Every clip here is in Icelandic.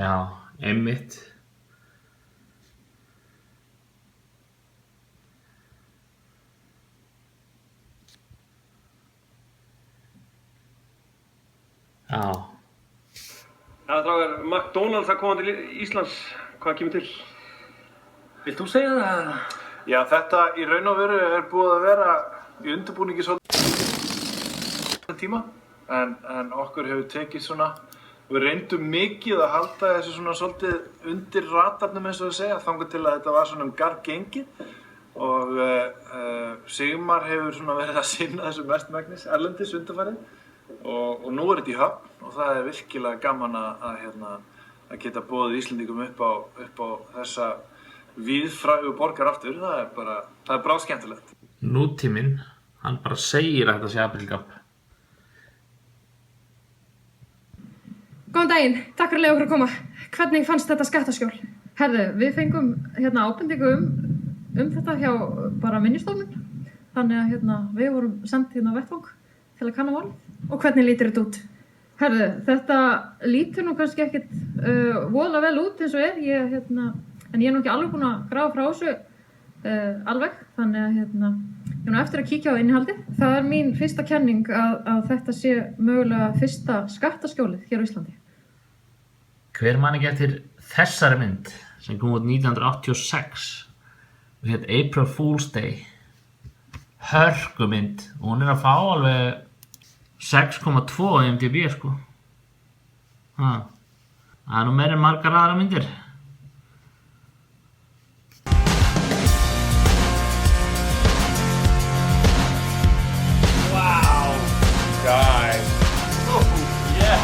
Já, einmitt. Já. Það er McDonald's að koma til Íslands. Hvað kemur til? Vilt þú segja það? Já, þetta í raun og veru búið að vera í undirbúningi svolítið tíma, en okkur hefur tekið svona, við reyndum mikið að halda þessu svona svolítið undir radarnum eins og að segja, þangað til að þetta var svona garð gengið og Sigmar hefur svona verið að sinna þessu mestmegnis erlendis undanfarið og nú þetta í höfn og það virkilega gaman að geta boðið Íslendingum upp á þessa víðfrægu borgar aftur, það er bara skemmtilegt. Nútíminn, hann bara segir að þetta sé aprílgabb. Góðan daginn, takk fyrir að leyfa okkur að koma. Hvernig fannst þetta skattaskjól? Herðu, við fengum ábendingu um þetta hjá bara Minjastofnun. Þannig að við vorum sendt á vettvang til að kanna málið. Og hvernig lítur þetta út? Herðu, þetta lítur nú kannski ekkert voðalega vel út eins og en ég er nú ekki alveg búin að grafa frá þessu alveg. Þannig að ég er nú eftir að kíkja á innihaldið. Það er mín fyrsta kenning að þetta sé mögulega fyrsta skattaskjólið hér á Íslandi. Hver man ekki eftir þessari mynd sem kom út 1986 og hét April Fool's Day. Hörkumynd og hún er að fá alveg 6,2 á IMDb sko. Það er nú meira en margar aðra myndir. Wow, guys. Oh, yeah.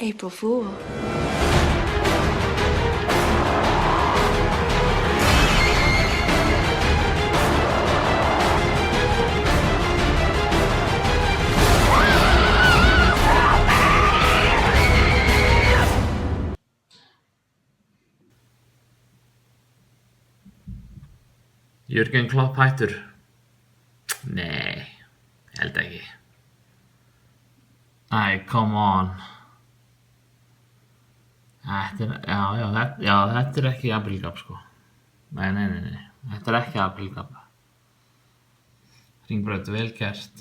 April Fool. Jürgen Klopp hættur? Nei, held ekki. Æ, come on. Þetta er ekki aprílgabb sko. Nei. Þetta er ekki aprílgabb. Hringbraut, vel gert.